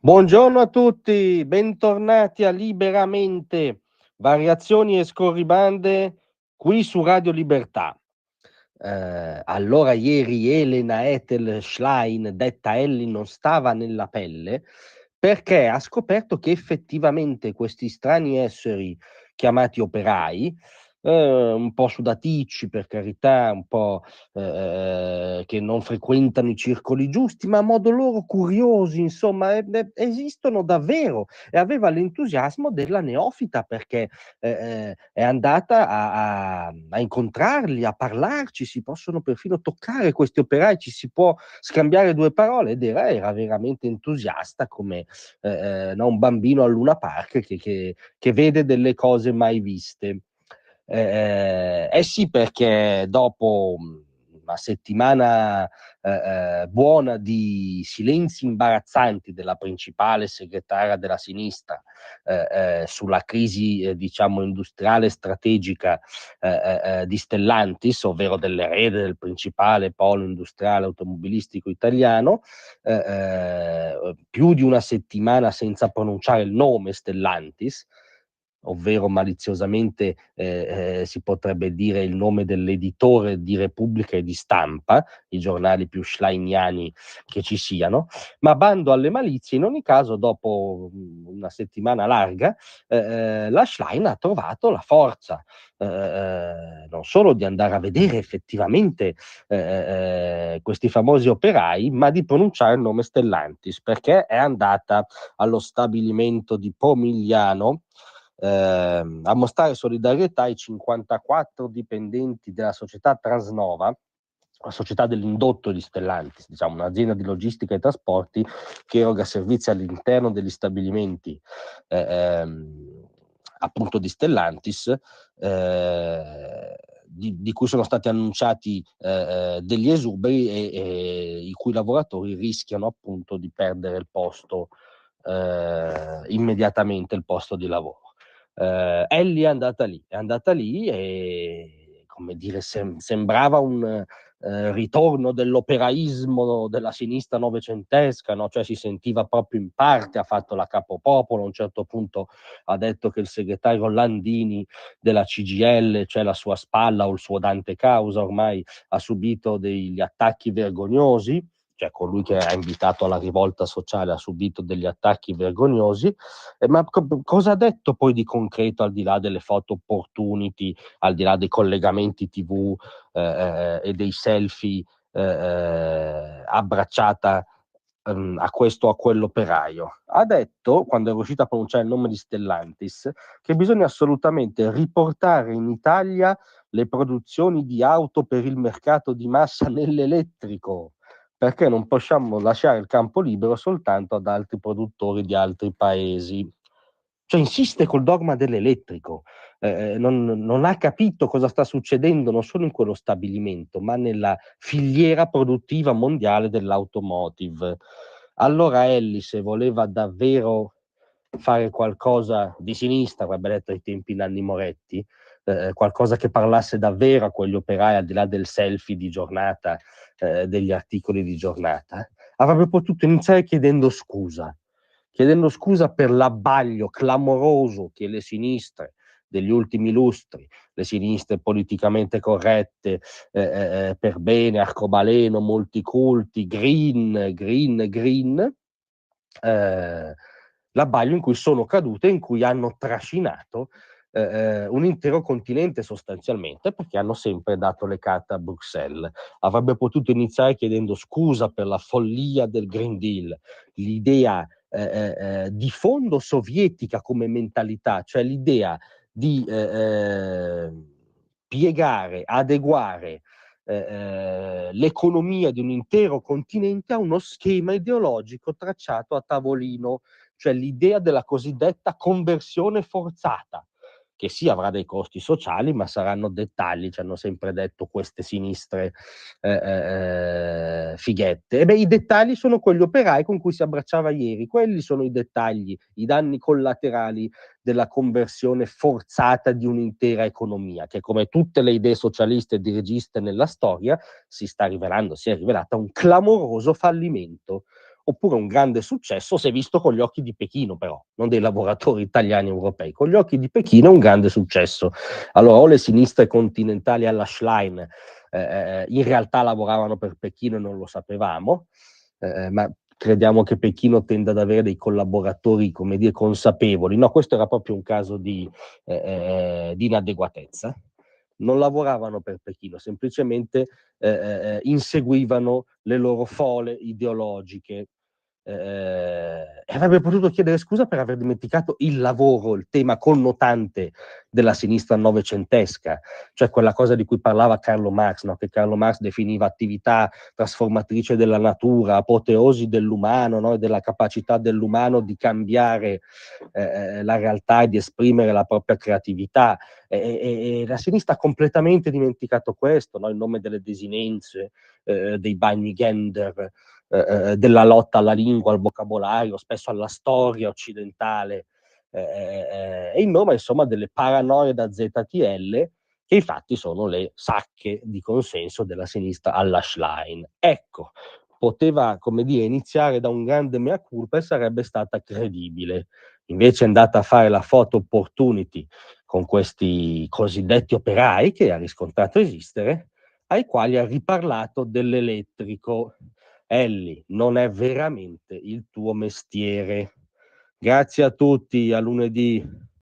Buongiorno a tutti, bentornati a Liberamente, variazioni e scorribande qui su Radio Libertà. Allora ieri Elena Ethel Schlein, detta Ellie, non stava nella pelle perché ha scoperto che effettivamente questi strani esseri chiamati operai, un po' sudaticci per carità, un po' che non frequentano i circoli giusti, ma a modo loro curiosi, insomma, esistono davvero, e aveva l'entusiasmo della neofita perché è andata a incontrarli, a parlarci, si possono perfino toccare questi operai, ci si può scambiare due parole, ed era veramente entusiasta come no, un bambino al Luna Park che vede delle cose mai viste. Sì, perché dopo una settimana buona di silenzi imbarazzanti della principale segretaria della sinistra sulla crisi, diciamo, industriale e strategica di Stellantis, ovvero dell'erede del principale polo industriale automobilistico italiano, più di una settimana senza pronunciare il nome Stellantis, ovvero maliziosamente si potrebbe dire il nome dell'editore di Repubblica e di Stampa, i giornali più schleiniani che ci siano, ma bando alle malizie, in ogni caso dopo una settimana larga la Schlein ha trovato la forza non solo di andare a vedere effettivamente questi famosi operai, ma di pronunciare il nome Stellantis, perché è andata allo stabilimento di Pomigliano a mostrare solidarietà ai 54 dipendenti della società Transnova, la società dell'indotto di Stellantis, diciamo un'azienda di logistica e trasporti che eroga servizi all'interno degli stabilimenti appunto di Stellantis, di cui sono stati annunciati degli esuberi e i cui lavoratori rischiano appunto di perdere il posto immediatamente, il posto di lavoro. Ellie è andata lì e, come dire, sembrava un ritorno dell'operaismo della sinistra novecentesca, no? Cioè si sentiva proprio in parte, ha fatto la capopopolo, a un certo punto ha detto che il segretario Landini della CGIL, cioè la sua spalla o il suo Dante Causa, ormai ha subito degli attacchi vergognosi, cioè colui che ha invitato alla rivolta sociale ha subito degli attacchi vergognosi, ma cosa ha detto poi di concreto, al di là delle photo opportunity, al di là dei collegamenti TV e dei selfie abbracciata a questo o a quell'operaio? Ha detto, quando è riuscito a pronunciare il nome di Stellantis, che bisogna assolutamente riportare in Italia le produzioni di auto per il mercato di massa nell'elettrico, perché non possiamo lasciare il campo libero soltanto ad altri produttori di altri paesi. Cioè insiste col dogma dell'elettrico, non ha capito cosa sta succedendo non solo in quello stabilimento, ma nella filiera produttiva mondiale dell'automotive. Allora Ellie, se voleva davvero fare qualcosa di sinistra, avrebbe detto ai tempi Nanni Moretti, qualcosa che parlasse davvero a quegli operai, al di là del selfie di giornata, degli articoli di giornata, avrebbe potuto iniziare chiedendo scusa per l'abbaglio clamoroso che le sinistre degli ultimi lustri, le sinistre politicamente corrette, per bene, arcobaleno, multiculti, green, l'abbaglio in cui sono cadute, in cui hanno trascinato un intero continente sostanzialmente, perché hanno sempre dato le carte a Bruxelles. Avrebbe potuto iniziare chiedendo scusa per la follia del Green Deal, l'idea di fondo sovietica come mentalità, cioè l'idea di piegare, adeguare l'economia di un intero continente a uno schema ideologico tracciato a tavolino, cioè l'idea della cosiddetta conversione forzata, che sì avrà dei costi sociali, ma saranno dettagli, ci hanno sempre detto queste sinistre fighette. E beh, i dettagli sono quegli operai con cui si abbracciava ieri, quelli sono i dettagli, i danni collaterali della conversione forzata di un'intera economia, che come tutte le idee socialiste e dirigiste nella storia si è rivelata un clamoroso fallimento. oppure un grande successo se visto con gli occhi di Pechino però, non dei lavoratori italiani e europei. Con gli occhi di Pechino è un grande successo. Allora o le sinistre continentali alla Schlein in realtà lavoravano per Pechino e non lo sapevamo, ma crediamo che Pechino tenda ad avere dei collaboratori, come dire, consapevoli. No, questo era proprio un caso di inadeguatezza. Non lavoravano per Pechino, semplicemente inseguivano le loro fole ideologiche. E avrebbe potuto chiedere scusa per aver dimenticato il lavoro, il tema connotante della sinistra novecentesca, cioè quella cosa di cui parlava Carlo Marx, no? Che Carlo Marx definiva attività trasformatrice della natura, apoteosi dell'umano, no? E della capacità dell'umano di cambiare la realtà e di esprimere la propria creatività. E la sinistra ha completamente dimenticato questo, no? In nome delle desinenze, dei bagni gender, della lotta alla lingua, al vocabolario, spesso alla storia occidentale, e in nome insomma delle paranoie da ZTL, che infatti sono le sacche di consenso della sinistra alla Schlein. Ecco, poteva, come dire, iniziare da un grande mea culpa e sarebbe stata credibile. Invece è andata a fare la photo opportunity con questi cosiddetti operai che ha riscontrato esistere, ai quali ha riparlato dell'elettrico. Elli, non è veramente il tuo mestiere. Grazie a tutti, a lunedì.